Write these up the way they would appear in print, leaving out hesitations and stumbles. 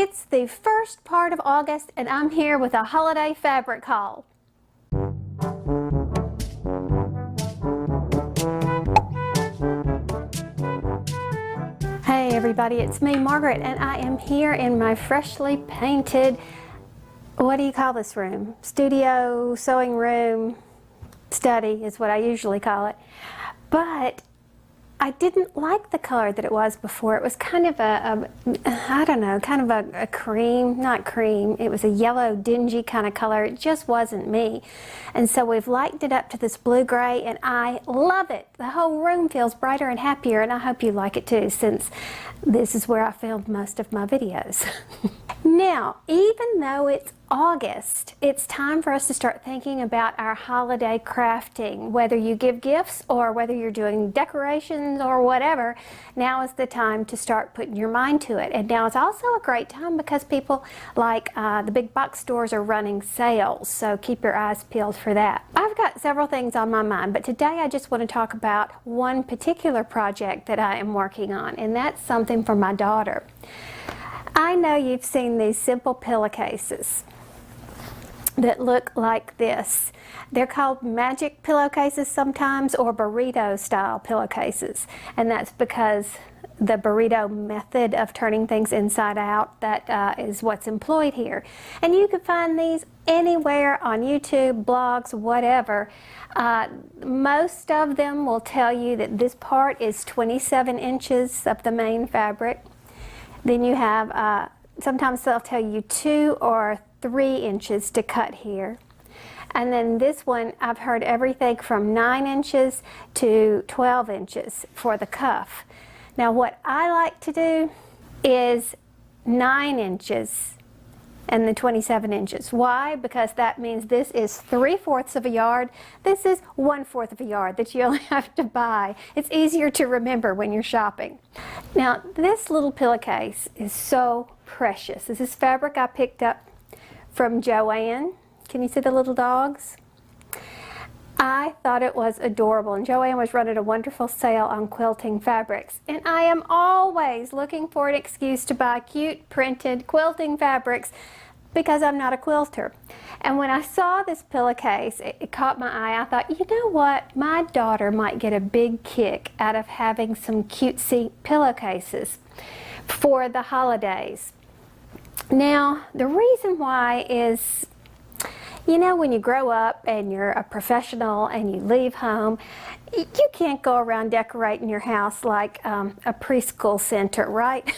It's the first part of August and I'm here with a holiday fabric haul. Hey everybody, it's me, Margaret, and I am here in my freshly painted, what do you call this room? Studio, sewing room, study is what I usually call it. But I didn't like the color that it was before. It was kind of I don't know, kind of a cream, not cream. It was a yellow, dingy kind of color. It just wasn't me. And so we've lightened it up to this blue-gray, and I love it. The whole room feels brighter and happier, and I hope you like it too, since this is where I filmed most of my videos. Now, even though it's August, it's time for us to start thinking about our holiday crafting. Whether you give gifts or whether you're doing decorations or whatever, now is the time to start putting your mind to it. And now is also a great time because people like the big box stores are running sales, so keep your eyes peeled for that. I've got several things on my mind, but today I just want to talk about one particular project that I am working on, and that's something for my daughter. I know you've seen these simple pillowcases that look like this. They're called magic pillowcases sometimes, or burrito style pillowcases, and that's because the burrito method of turning things inside out, that is what's employed here. And you can find these anywhere on YouTube, blogs, whatever. Most of them will tell you that this part is 27 inches of the main fabric. Then you have, sometimes they'll tell you 2 or 3 inches to cut here. And then this one, I've heard everything from 9 inches to 12 inches for the cuff. Now what I like to do is 9 inches and then 27 inches. Why? Because that means this is 3/4 of a yard. This is 1/4 of a yard that you only have to buy. It's easier to remember when you're shopping. Now this little pillowcase is so precious. This is fabric I picked up from Joann. Can you see the little dogs? I thought it was adorable, and Joann was running a wonderful sale on quilting fabrics, and I am always looking for an excuse to buy cute printed quilting fabrics because I'm not a quilter. And when I saw this pillowcase, it caught my eye. I thought, you know what, my daughter might get a big kick out of having some cutesy pillowcases for the holidays. Now the reason why is, you know, when you grow up and you're a professional and you leave home, you can't go around decorating your house like a preschool center, right?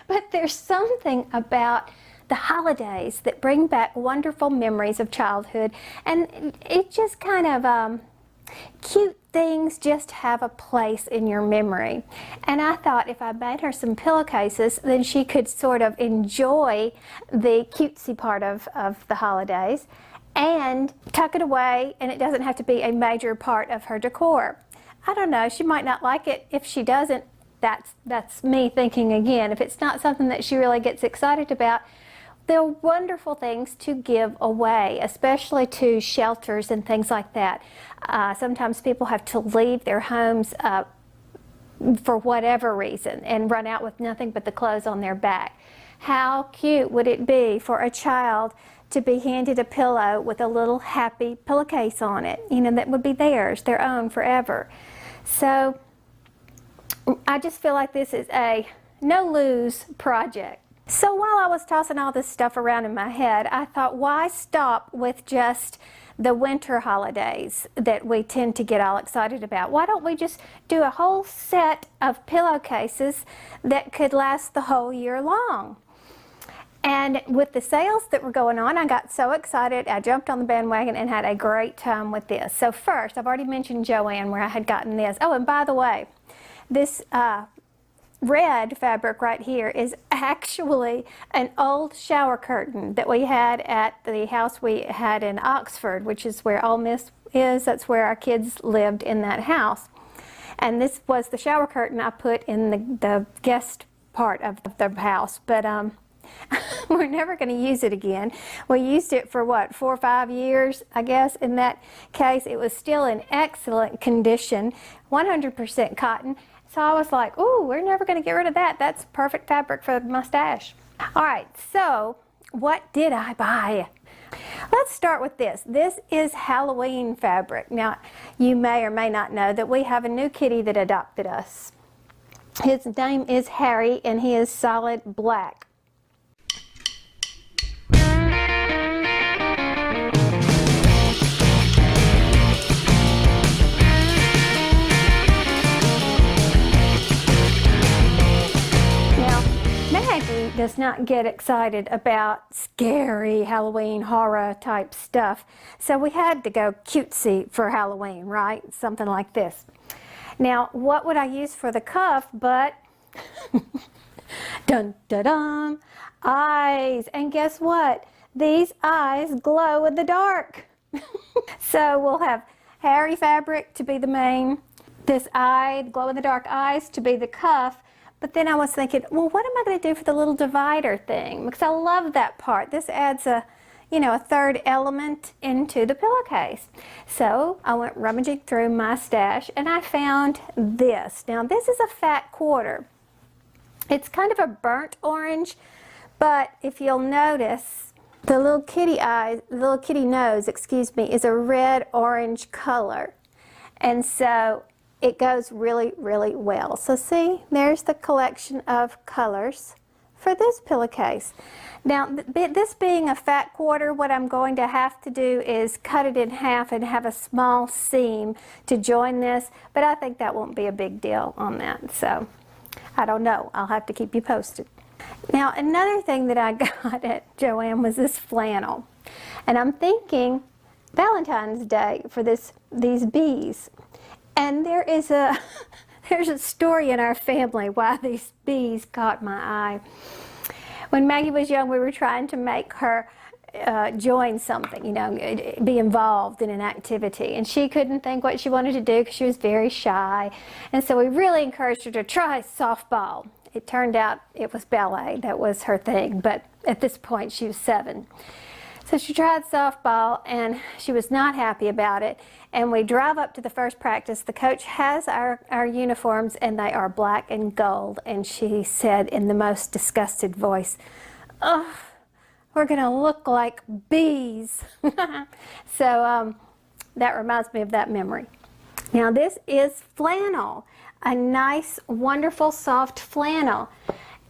But there's something about the holidays that bring back wonderful memories of childhood, and it just kind of, cute things just have a place in your memory. And I thought if I made her some pillowcases, then she could sort of enjoy the cutesy part of the holidays and tuck it away, and it doesn't have to be a major part of her decor. I don't know, she might not like it. If she doesn't, that's me thinking again. If it's not something that she really gets excited about, they're wonderful things to give away, especially to shelters and things like that. Sometimes people have to leave their homes for whatever reason and run out with nothing but the clothes on their back. How cute would it be for a child to be handed a pillow with a little happy pillowcase on it, you know, that would be theirs, their own forever. So I just feel like this is a no-lose project. So while I was tossing all this stuff around in my head, I thought, why stop with just the winter holidays that we tend to get all excited about? Why don't we just do a whole set of pillowcases that could last the whole year long? And with the sales that were going on, I got so excited, I jumped on the bandwagon and had a great time with this. So first, I've already mentioned Joann where I had gotten this. Oh, and by the way, this red fabric right here is actually an old shower curtain that we had at the house we had in Oxford, which is where Ole Miss is. That's where our kids lived, in that house. And this was the shower curtain I put in the guest part of the house, but we're never going to use it again. We used it for what, 4 or 5 years, I guess. In that case, it was still in excellent condition, 100% cotton. So I was like, ooh, we're never going to get rid of that. That's perfect fabric for my stash. All right, so what did I buy? Let's start with this. This is Halloween fabric. Now, you may or may not know that we have a new kitty that adopted us. His name is Harry, and he is solid black. Maggie does not get excited about scary Halloween horror type stuff, so we had to go cutesy for Halloween, right? Something like this. Now, what would I use for the cuff but dun dun dun, eyes. And guess what? These eyes glow in the dark. So we'll have Harry fabric to be the main, this eye, glow in the dark eyes to be the cuff. But then I was thinking, well, what am I going to do for the little divider thing? Because I love that part. This adds a, a third element into the pillowcase. So I went rummaging through my stash and I found this. Now this is a fat quarter. It's kind of a burnt orange, but if you'll notice, the little kitty eyes, the little kitty nose, is a red-orange color. And so it goes really, really well. So see, there's the collection of colors for this pillowcase. Now, this being a fat quarter, what I'm going to have to do is cut it in half and have a small seam to join this, but I think that won't be a big deal on that. So, I don't know. I'll have to keep you posted. Now, another thing that I got at Joann was this flannel. And I'm thinking Valentine's Day for these bees. And there's a story in our family why these bees caught my eye. When Maggie was young, we were trying to make her join something, be involved in an activity. And she couldn't think what she wanted to do because she was very shy. And so we really encouraged her to try softball. It turned out it was ballet. That was her thing. But at this point, she was 7. So she tried softball and she was not happy about it. And we drive up to the first practice. The coach has our uniforms and they are black and gold. And she said in the most disgusted voice, "Oh, we're going to look like bees." So that reminds me of that memory. Now this is flannel, a nice, wonderful, soft flannel.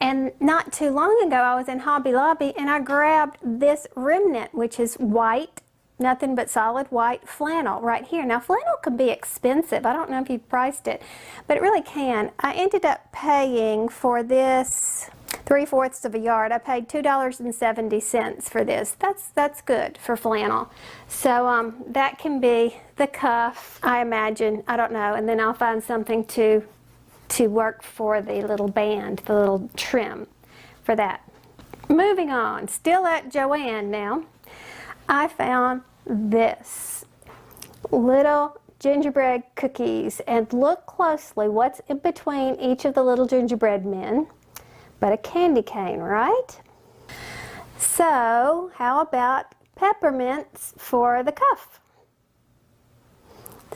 And not too long ago, I was in Hobby Lobby and I grabbed this remnant, which is white, nothing but solid white flannel right here. Now, flannel can be expensive. I don't know if you priced it, but it really can. I ended up paying for this 3/4 of a yard. I paid $2.70 for this. That's good for flannel. So that can be the cuff, I imagine. I don't know. And then I'll find something to work for the little band, the little trim for that. Moving on, still at Joann now, I found this little gingerbread cookies, and look closely what's in between each of the little gingerbread men, but a candy cane, right? So how about peppermints for the cuff?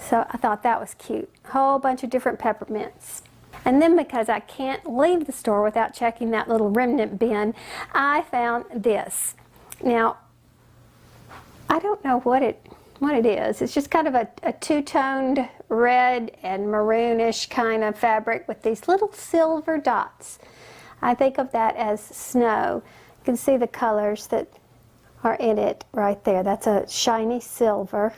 So I thought that was cute. A whole bunch of different peppermints. And then because I can't leave the store without checking that little remnant bin, I found this. Now, I don't know what it is. It's just kind of a two-toned red and maroonish kind of fabric with these little silver dots. I think of that as snow. You can see the colors that are in it right there. That's a shiny silver.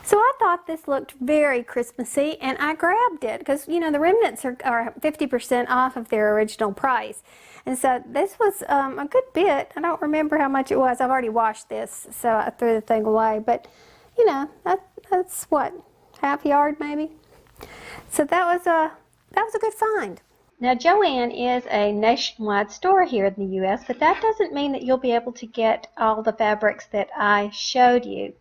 So I thought this looked very Christmassy, and I grabbed it because, the remnants are 50% off of their original price. And so this was a good bit. I don't remember how much it was. I've already washed this, so I threw the thing away. But, that's what, half yard maybe? So that was a good find. Now, Joann is a nationwide store here in the U.S., but that doesn't mean that you'll be able to get all the fabrics that I showed you.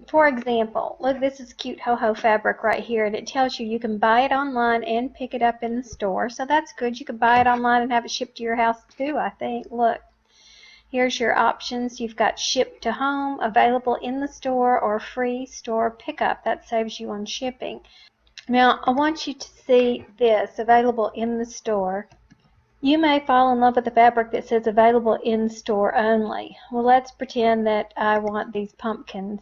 For example, look, this is cute ho-ho fabric right here, and it tells you can buy it online and pick it up in the store. So that's good. You can buy it online and have it shipped to your house too, I think. Look, here's your options. You've got ship to home, available in the store, or free store pickup. That saves you on shipping. Now, I want you to see this, available in the store. You may fall in love with the fabric that says available in store only. Well, let's pretend that I want these pumpkins.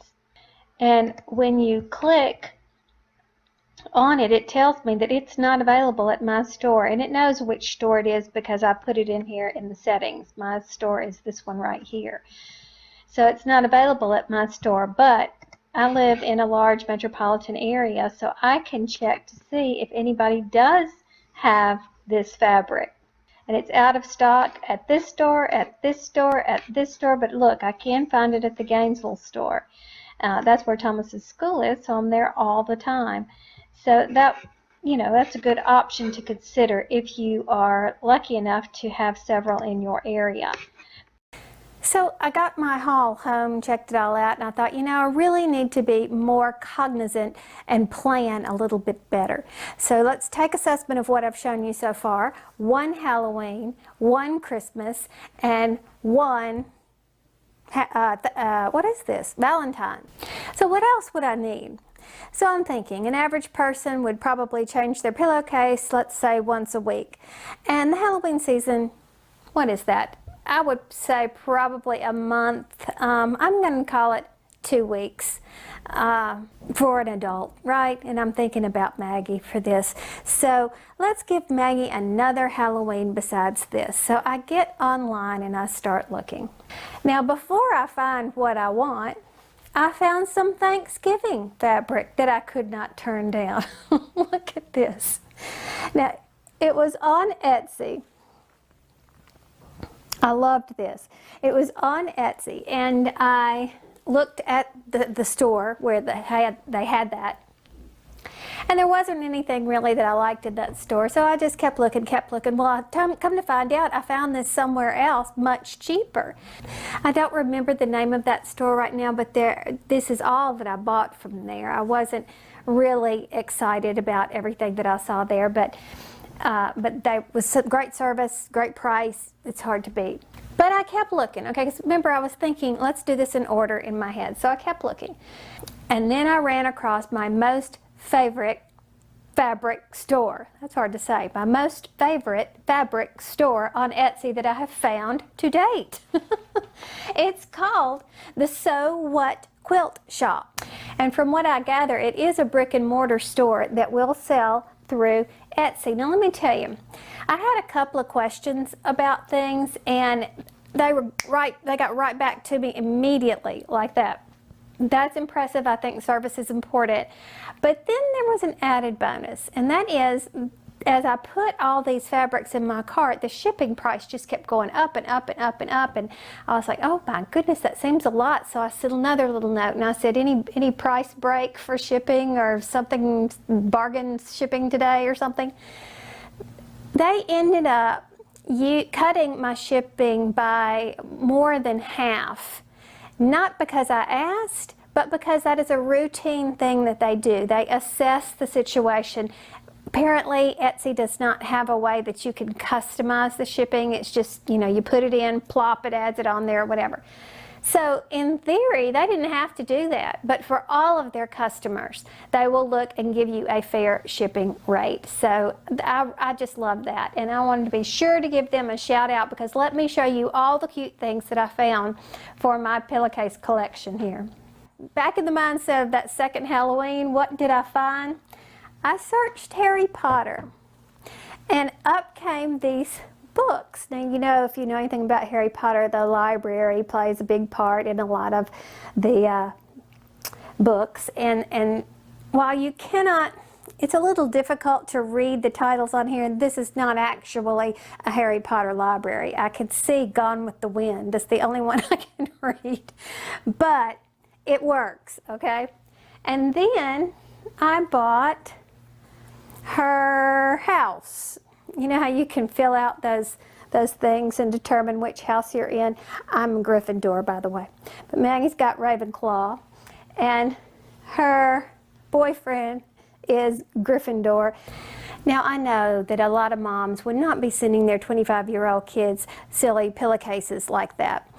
And when you click on it, it tells me that it's not available at my store. And it knows which store it is because I put it in here in the settings. My store is this one right here. So it's not available at my store, but I live in a large metropolitan area, so I can check to see if anybody does have this fabric. And it's out of stock at this store, at this store, at this store, but look, I can find it at the Gainesville store. That's where Thomas's school is, so I'm there all the time. So that, that's a good option to consider if you are lucky enough to have several in your area. So I got my haul home, checked it all out, and I thought, I really need to be more cognizant and plan a little bit better. So let's take assessment of what I've shown you so far. One Halloween, one Christmas, and one, what is this? Valentine. So what else would I need? So I'm thinking an average person would probably change their pillowcase, let's say once a week. And the Halloween season, what is that? I would say probably a month. I'm going to call it 2 weeks for an adult, right? And I'm thinking about Maggie for this. So let's give Maggie another Halloween besides this. So I get online and I start looking. Now before I find what I want, I found some Thanksgiving fabric that I could not turn down. Look at this. Now it was on Etsy. I loved this. It was on Etsy, and I looked at the store where they had that, and there wasn't anything really that I liked in that store, so I just kept looking. Well, come to find out, I found this somewhere else much cheaper. I don't remember the name of that store right now, but this is all that I bought from there. I wasn't really excited about everything that I saw there, but they was great service, great price. It's hard to beat. But I kept looking, okay? Because remember, I was thinking, let's do this in order in my head. So I kept looking. And then I ran across my most favorite fabric store. That's hard to say. My most favorite fabric store on Etsy that I have found to date. It's called the So What Quilt Shop. And from what I gather, it is a brick and mortar store that will sell through Etsy. Now let me tell you, I had a couple of questions about things, and they got right back to me immediately like that. That's impressive. I think service is important. But then there was an added bonus, and that is, as I put all these fabrics in my cart, the shipping price just kept going up and up and up and up, and I was like, oh my goodness, that seems a lot. So I said another little note, and I said, any price break for shipping or something, bargain shipping today or something? They ended up cutting my shipping by more than half. Not because I asked, but because that is a routine thing that they do. They assess the situation. Apparently, Etsy does not have a way that you can customize the shipping. It's just, you put it in, plop, it adds it on there, whatever. So in theory, they didn't have to do that. But for all of their customers, they will look and give you a fair shipping rate. So I just love that. And I wanted to be sure to give them a shout out, because let me show you all the cute things that I found for my pillowcase collection here. Back in the mindset of that second Halloween, what did I find? I searched Harry Potter, and up came these books. Now, if you know anything about Harry Potter, the library plays a big part in a lot of the books. And while you cannot, it's a little difficult to read the titles on here. This is not actually a Harry Potter library. I can see Gone with the Wind. That's the only one I can read. But it works, okay? And then I bought her house. You know how you can fill out those things and determine which house you're in? I'm a Gryffindor, by the way. But Maggie's got Ravenclaw, and her boyfriend is Gryffindor. Now, I know that a lot of moms would not be sending their 25-year-old kids silly pillowcases like that.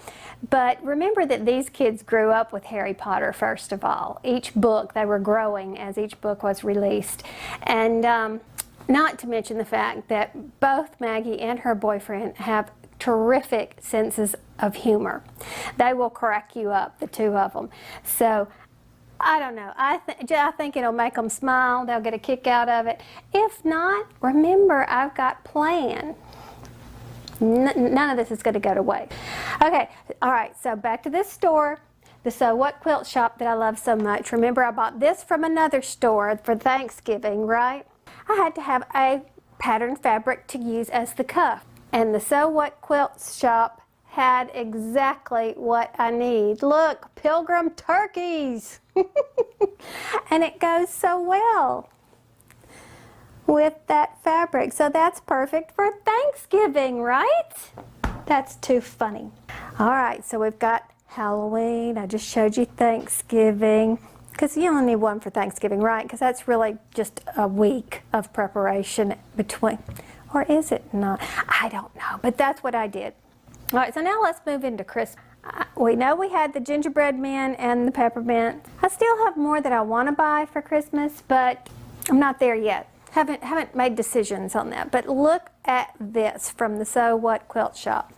But remember that these kids grew up with Harry Potter, first of all. Each book, they were growing as each book was released. And Not to mention the fact that both Maggie and her boyfriend have terrific senses of humor. They will crack you up, the two of them. So I don't know. I think it'll make them smile. They'll get a kick out of it. If not, remember, I've got planned. None of this is going to go to waste. Okay, all right, so back to this store, the Sew What quilt shop that I love so much. Remember, I bought this from another store for Thanksgiving, right? I had to have a pattern fabric to use as the cuff. And the Sew What quilt shop had exactly what I need. Look, pilgrim turkeys. And it goes so well with that fabric. So that's perfect for Thanksgiving, right? That's too funny. All right, so we've got Halloween. I just showed you Thanksgiving, because you only need one for Thanksgiving, right? Because that's really just a week of preparation between. Or is it not? I don't know, but that's what I did. All right, so now let's move into Christmas. We know we had the gingerbread men and the peppermint. I still have more that I want to buy for Christmas, but I'm not there yet. Haven't made decisions on that. But look at this from the Sew What quilt shop.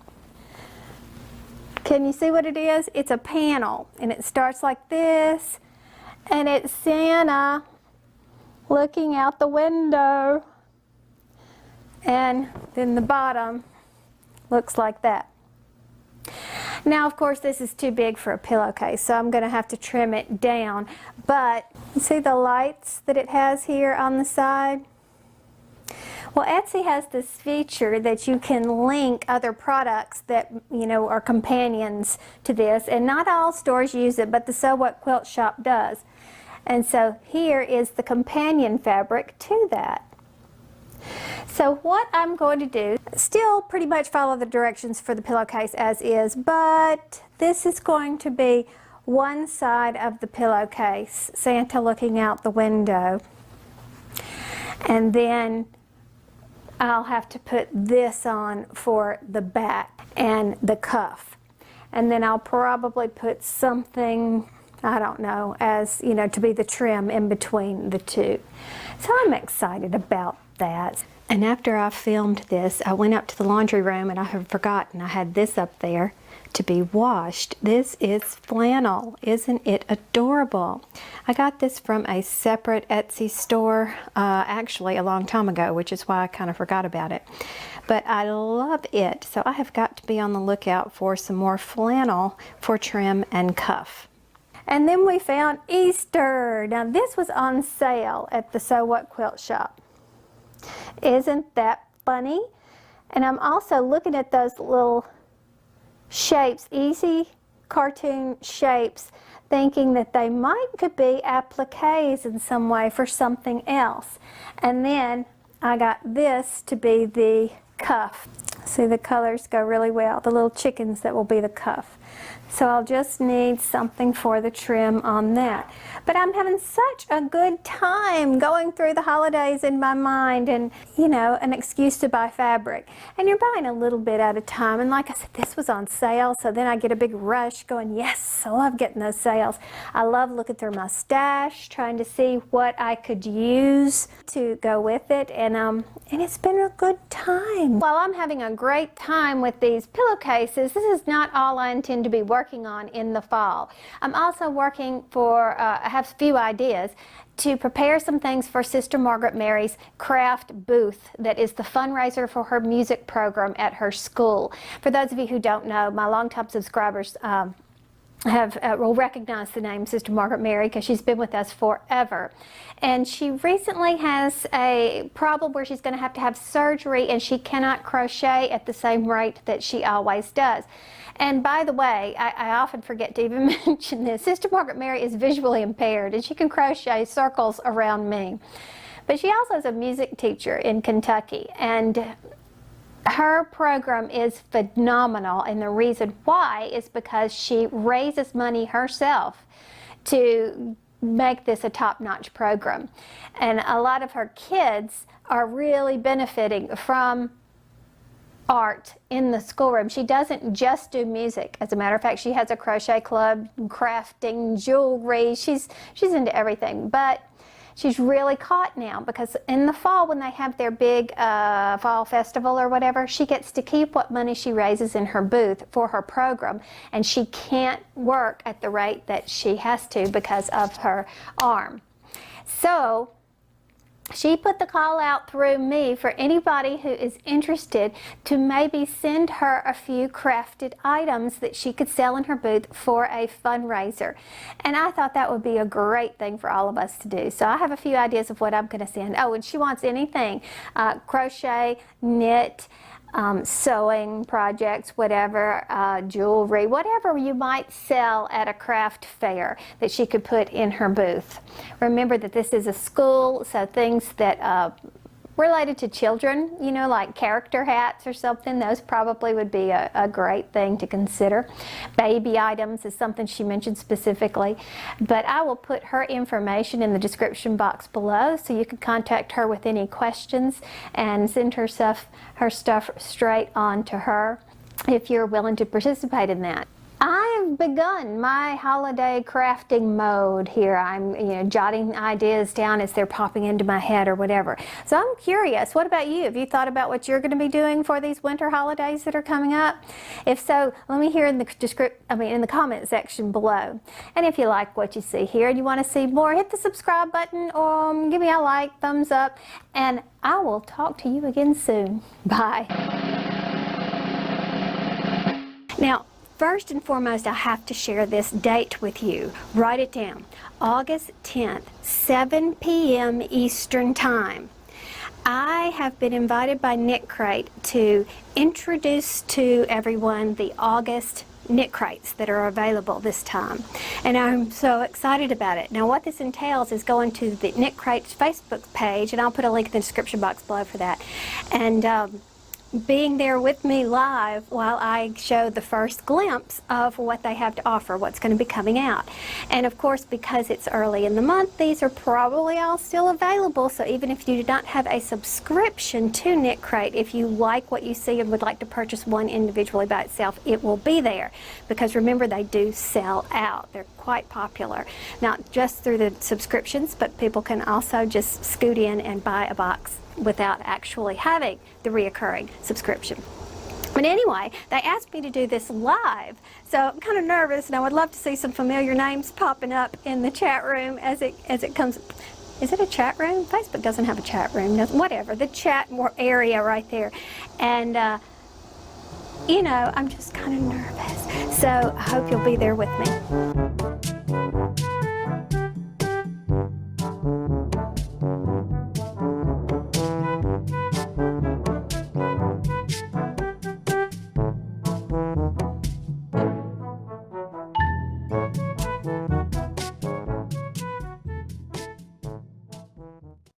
Can you see what it is? It's a panel, and it starts like this, and it's Santa looking out the window, and then the bottom looks like that. Now, of course, this is too big for a pillowcase, so I'm going to have to trim it down. But you see the lights that it has here on the side? Well, Etsy has this feature that you can link other products that, you know, are companions to this, and not all stores use it, but the Sew What quilt shop does. And so here is the companion fabric to that. So what I'm going to do, still pretty much follow the directions for the pillowcase as is, but this is going to be one side of the pillowcase, Santa looking out the window. And then I'll have to put this on for the back and the cuff. And then I'll probably put something, I don't know, as, you know, to be the trim in between the two. So I'm excited about that. And after I filmed this, I went up to the laundry room and I had forgotten I had this up there to be washed. This is flannel. Isn't it adorable? I got this from a separate Etsy store, actually a long time ago, which is why I kind of forgot about it. But I love it. So I have got to be on the lookout for some more flannel for trim and cuff. And then we found Easter. Now this was on sale at the Sew What quilt shop. Isn't that funny? And I'm also looking at those little shapes, easy cartoon shapes, thinking that they could be appliques in some way for something else. And then I got this to be the cuff. See, the colors go really well, the little chickens that will be the cuff. So I'll just need something for the trim on that. But I'm having such a good time going through the holidays in my mind, and, you know, an excuse to buy fabric. And you're buying a little bit at a time. And like I said, this was on sale, so then I get a big rush going, yes, I love getting those sales. I love looking through my stash, trying to see what I could use to go with it. And it's been a good time. While I'm having a great time with these pillowcases, this is not all I intend to be working on in the fall. I'm also working for, I have a few ideas to prepare some things for Sister Margaret Mary's craft booth that is the fundraiser for her music program at her school. For those of you who don't know, my longtime subscribers will recognize the name Sister Margaret Mary because she's been with us forever. And she recently has a problem where she's going to have surgery, and she cannot crochet at the same rate that she always does. And by the way, I often forget to even mention this, Sister Margaret Mary is visually impaired, and she can crochet circles around me. But she also is a music teacher in Kentucky, and her program is phenomenal, and the reason why is because she raises money herself to make this a top-notch program. And a lot of her kids are really benefiting from art in the schoolroom. She doesn't just do music. As a matter of fact, she has a crochet club, crafting, jewelry. She's into everything. But She's really caught now because in the fall when they have their big fall festival or whatever, she gets to keep what money she raises in her booth for her program, and she can't work at the rate that she has to because of her arm. So she put the call out through me for anybody who is interested to maybe send her a few crafted items that she could sell in her booth for a fundraiser. And I thought that would be a great thing for all of us to do. So I have a few ideas of what I'm going to send. Oh, and she wants anything, crochet, knit, sewing projects, whatever, jewelry, whatever you might sell at a craft fair that she could put in her booth. Remember that this is a school, so things that related to children, you know, like character hats or something, those probably would be a great thing to consider. Baby items is something she mentioned specifically, but I will put her information in the description box below so you can contact her with any questions and send her stuff straight on to her if you're willing to participate in that. I've begun my holiday crafting mode here. I'm jotting ideas down as they're popping into my head or whatever. So I'm curious, what about you? Have you thought about what you're going to be doing for these winter holidays that are coming up? If so, let me hear in the comment section below. And if you like what you see here and you want to see more, hit the subscribe button or give me a like, thumbs up, and I will talk to you again soon. Bye. Now, first and foremost, I have to share this date with you. Write it down. August 10th, 7 p.m. Eastern Time. I have been invited by KnitCrate to introduce to everyone the August KnitCrates that are available this time. And I'm so excited about it. Now what this entails is going to the KnitCrate's Facebook page, and I'll put a link in the description box below for that. And being there with me live while I show the first glimpse of what they have to offer, what's going to be coming out. And of course, because it's early in the month, these are probably all still available, so even if you do not have a subscription to KnitCrate, if you like what you see and would like to purchase one individually by itself, it will be there. Because remember, they do sell out. They're quite popular. Not just through the subscriptions, but people can also just scoot in and buy a box without actually having the reoccurring subscription. But anyway, they asked me to do this live, so I'm kind of nervous, and I would love to see some familiar names popping up in the chat room as it comes. Is it a chat room? Facebook doesn't have a chat room. Whatever, the chat area right there. And I'm just kind of nervous. So I hope you'll be there with me.